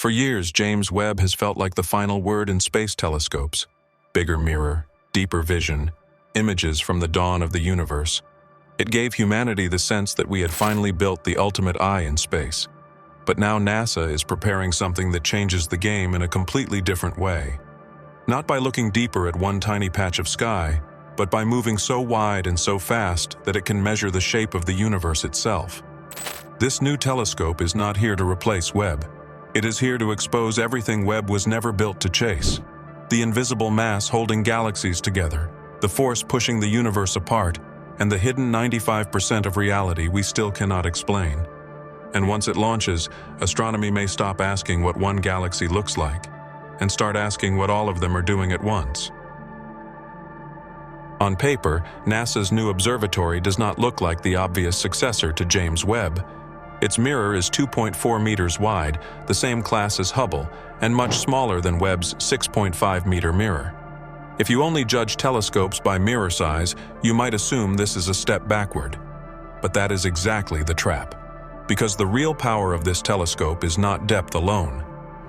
For years, James Webb has felt like the final word in space telescopes. Bigger mirror, deeper vision, images from the dawn of the universe. It gave humanity the sense that we had finally built the ultimate eye in space. But now NASA is preparing something that changes the game in a completely different way. Not by looking deeper at one tiny patch of sky, but by moving so wide and so fast that it can measure the shape of the universe itself. This new telescope is not here to replace Webb. It is here to expose everything Webb was never built to chase. The invisible mass holding galaxies together, the force pushing the universe apart, and the hidden 95% of reality we still cannot explain. And once it launches, astronomy may stop asking what one galaxy looks like, and start asking what all of them are doing at once. On paper, NASA's new observatory does not look like the obvious successor to James Webb. Its mirror is 2.4 meters wide, the same class as Hubble, and much smaller than Webb's 6.5-meter mirror. If you only judge telescopes by mirror size, you might assume this is a step backward. But that is exactly the trap. Because the real power of this telescope is not depth alone.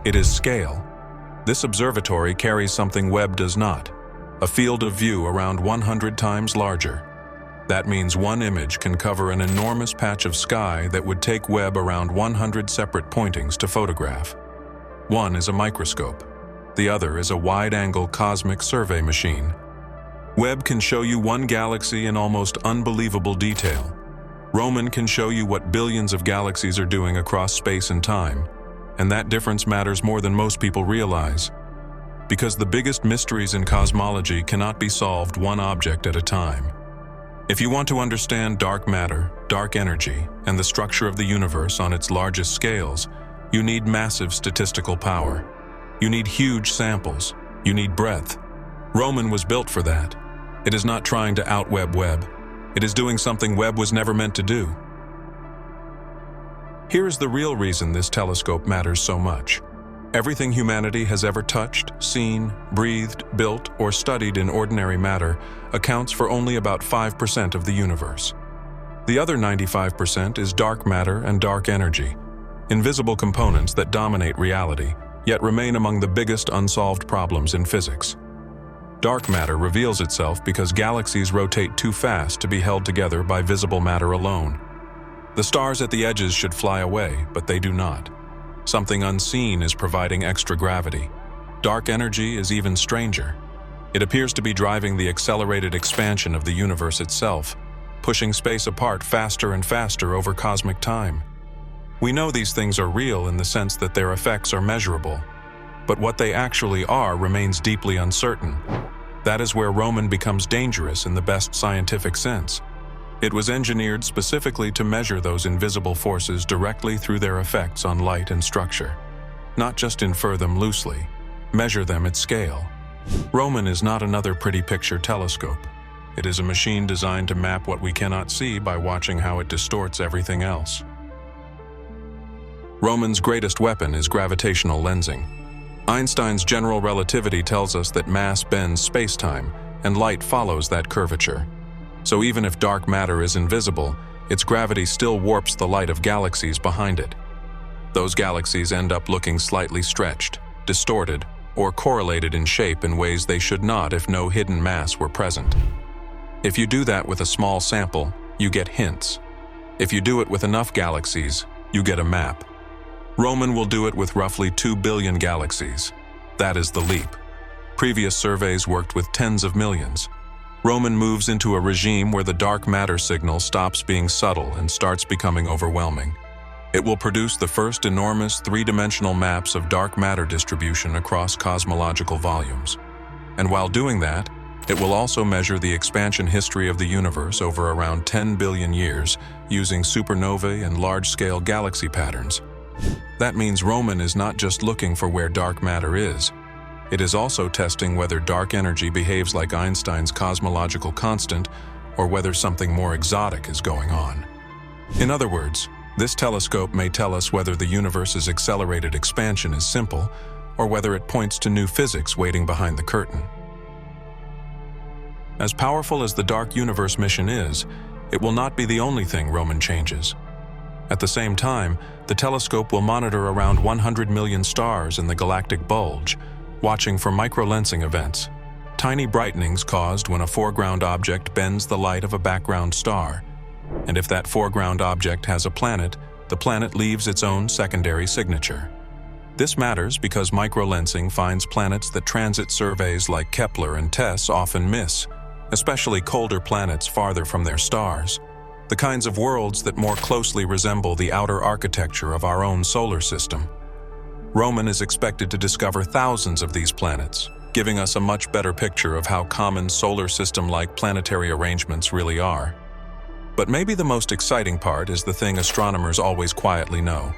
It is scale. This observatory carries something Webb does not: a field of view around 100 times larger. That means one image can cover an enormous patch of sky that would take Webb around 100 separate pointings to photograph. One is a microscope. The other is a wide-angle cosmic survey machine. Webb can show you one galaxy in almost unbelievable detail. Roman can show you what billions of galaxies are doing across space and time, and that difference matters more than most people realize. Because the biggest mysteries in cosmology cannot be solved one object at a time. If you want to understand dark matter, dark energy, and the structure of the universe on its largest scales, you need massive statistical power. You need huge samples. You need breadth. Roman was built for that. It is not trying to out-Webb Webb. It is doing something Webb was never meant to do. Here is the real reason this telescope matters so much. Everything humanity has ever touched, seen, breathed, built, or studied in ordinary matter accounts for only about 5% of the universe. The other 95% is dark matter and dark energy, invisible components that dominate reality, yet remain among the biggest unsolved problems in physics. Dark matter reveals itself because galaxies rotate too fast to be held together by visible matter alone. The stars at the edges should fly away, but they do not. Something unseen is providing extra gravity. Dark energy is even stranger. It appears to be driving the accelerated expansion of the universe itself, pushing space apart faster and faster over cosmic time. We know these things are real in the sense that their effects are measurable, but what they actually are remains deeply uncertain. That is where Roman becomes dangerous in the best scientific sense. It was engineered specifically to measure those invisible forces directly through their effects on light and structure. Not just infer them loosely, measure them at scale. Roman is not another pretty picture telescope. It is a machine designed to map what we cannot see by watching how it distorts everything else. Roman's greatest weapon is gravitational lensing. Einstein's general relativity tells us that mass bends space-time, and light follows that curvature. So even if dark matter is invisible, its gravity still warps the light of galaxies behind it. Those galaxies end up looking slightly stretched, distorted, or correlated in shape in ways they should not if no hidden mass were present. If you do that with a small sample, you get hints. If you do it with enough galaxies, you get a map. Roman will do it with roughly 2 billion galaxies. That is the leap. Previous surveys worked with tens of millions. Roman moves into a regime where the dark matter signal stops being subtle and starts becoming overwhelming. It will produce the first enormous three-dimensional maps of dark matter distribution across cosmological volumes. And while doing that, it will also measure the expansion history of the universe over around 10 billion years using supernovae and large-scale galaxy patterns. That means Roman is not just looking for where dark matter is. It is also testing whether dark energy behaves like Einstein's cosmological constant or whether something more exotic is going on. In other words, this telescope may tell us whether the universe's accelerated expansion is simple or whether it points to new physics waiting behind the curtain. As powerful as the Dark Universe mission is, it will not be the only thing Roman changes. At the same time, the telescope will monitor around 100 million stars in the galactic bulge, watching for microlensing events, tiny brightenings caused when a foreground object bends the light of a background star. And if that foreground object has a planet, the planet leaves its own secondary signature. This matters because microlensing finds planets that transit surveys like Kepler and TESS often miss, especially colder planets farther from their stars, the kinds of worlds that more closely resemble the outer architecture of our own solar system. Roman is expected to discover thousands of these planets, giving us a much better picture of how common solar system-like planetary arrangements really are. But maybe the most exciting part is the thing astronomers always quietly know.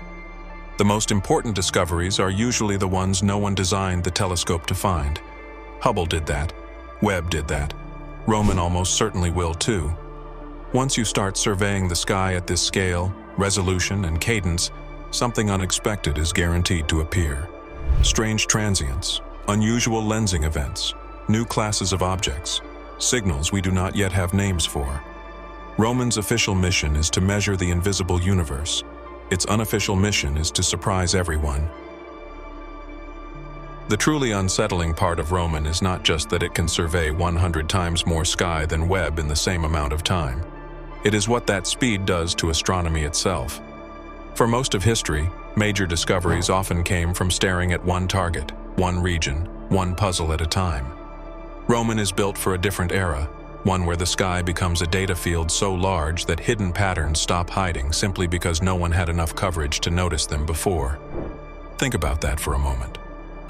The most important discoveries are usually the ones no one designed the telescope to find. Hubble did that. Webb did that. Roman almost certainly will too. Once you start surveying the sky at this scale, resolution, and cadence, something unexpected is guaranteed to appear. Strange transients, unusual lensing events, new classes of objects, signals we do not yet have names for. Roman's official mission is to measure the invisible universe. Its unofficial mission is to surprise everyone. The truly unsettling part of Roman is not just that it can survey 100 times more sky than Webb in the same amount of time. It is what that speed does to astronomy itself. For most of history, major discoveries often came from staring at one target, one region, one puzzle at a time. Roman is built for a different era, one where the sky becomes a data field so large that hidden patterns stop hiding simply because no one had enough coverage to notice them before. Think about that for a moment.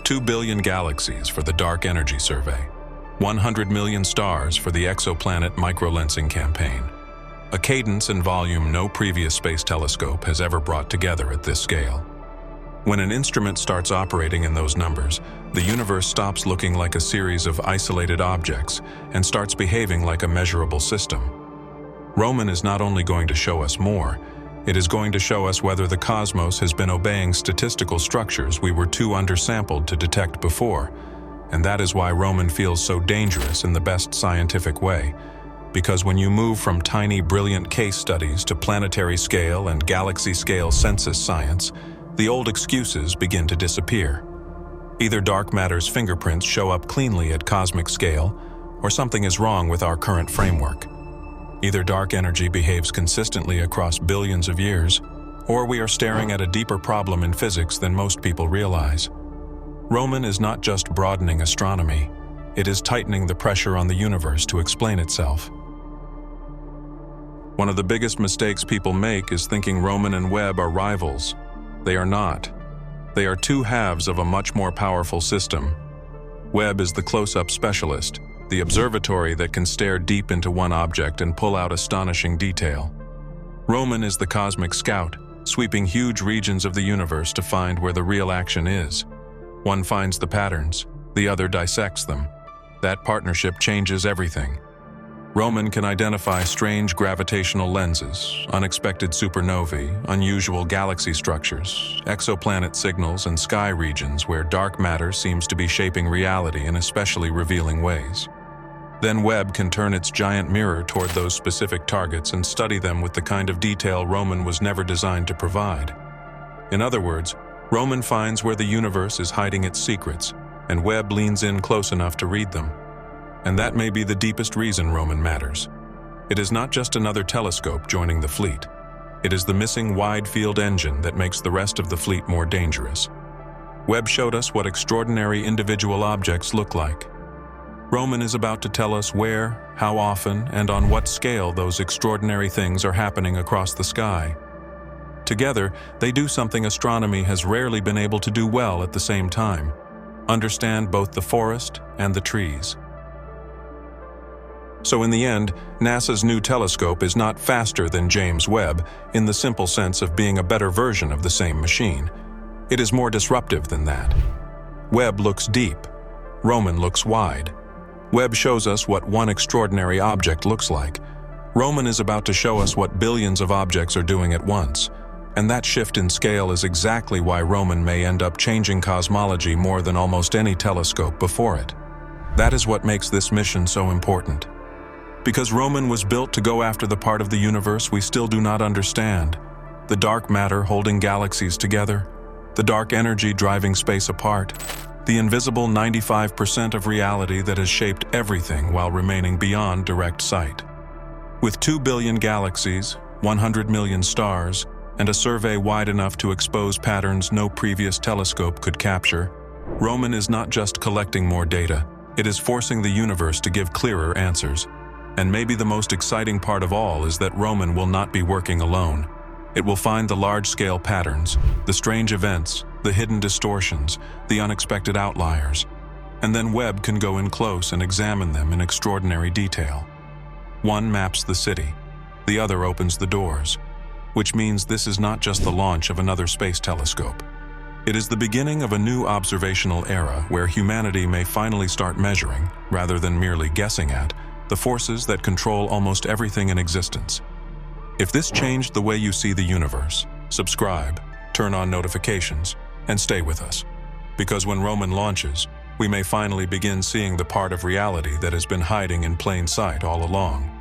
2 billion galaxies for the Dark Energy Survey, 100 million stars for the exoplanet microlensing campaign. A cadence and volume no previous space telescope has ever brought together at this scale. When an instrument starts operating in those numbers, the universe stops looking like a series of isolated objects and starts behaving like a measurable system. Roman is not only going to show us more, it is going to show us whether the cosmos has been obeying statistical structures we were too undersampled to detect before. And that is why Roman feels so dangerous in the best scientific way. Because when you move from tiny, brilliant case studies to planetary scale and galaxy scale census science, the old excuses begin to disappear. Either dark matter's fingerprints show up cleanly at cosmic scale, or something is wrong with our current framework. Either dark energy behaves consistently across billions of years, or we are staring at a deeper problem in physics than most people realize. Roman is not just broadening astronomy, it is tightening the pressure on the universe to explain itself. One of the biggest mistakes people make is thinking Roman and Webb are rivals. They are not. They are two halves of a much more powerful system. Webb is the close-up specialist, the observatory that can stare deep into one object and pull out astonishing detail. Roman is the cosmic scout, sweeping huge regions of the universe to find where the real action is. One finds the patterns, the other dissects them. That partnership changes everything. Roman can identify strange gravitational lenses, unexpected supernovae, unusual galaxy structures, exoplanet signals, and sky regions where dark matter seems to be shaping reality in especially revealing ways. Then Webb can turn its giant mirror toward those specific targets and study them with the kind of detail Roman was never designed to provide. In other words, Roman finds where the universe is hiding its secrets, and Webb leans in close enough to read them. And that may be the deepest reason Roman matters. It is not just another telescope joining the fleet. It is the missing wide-field engine that makes the rest of the fleet more dangerous. Webb showed us what extraordinary individual objects look like. Roman is about to tell us where, how often, and on what scale those extraordinary things are happening across the sky. Together, they do something astronomy has rarely been able to do well at the same time: understand both the forest and the trees. So in the end, NASA's new telescope is not faster than James Webb in the simple sense of being a better version of the same machine. It is more disruptive than that. Webb looks deep. Roman looks wide. Webb shows us what one extraordinary object looks like. Roman is about to show us what billions of objects are doing at once. And that shift in scale is exactly why Roman may end up changing cosmology more than almost any telescope before it. That is what makes this mission so important. Because Roman was built to go after the part of the universe we still do not understand. the dark matter holding galaxies together, the dark energy driving space apart, the invisible 95% of reality that has shaped everything while remaining beyond direct sight. With 2 billion galaxies, 100 million stars, and a survey wide enough to expose patterns no previous telescope could capture, Roman is not just collecting more data, it is forcing the universe to give clearer answers. And maybe the most exciting part of all is that Roman will not be working alone. It will find the large-scale patterns, the strange events, the hidden distortions, the unexpected outliers. And then Webb can go in close and examine them in extraordinary detail. One maps the city, the other opens the doors, which means this is not just the launch of another space telescope. It is the beginning of a new observational era where humanity may finally start measuring, rather than merely guessing at, the forces that control almost everything in existence. If this changed the way you see the universe, subscribe, turn on notifications, and stay with us. Because when Roman launches, we may finally begin seeing the part of reality that has been hiding in plain sight all along.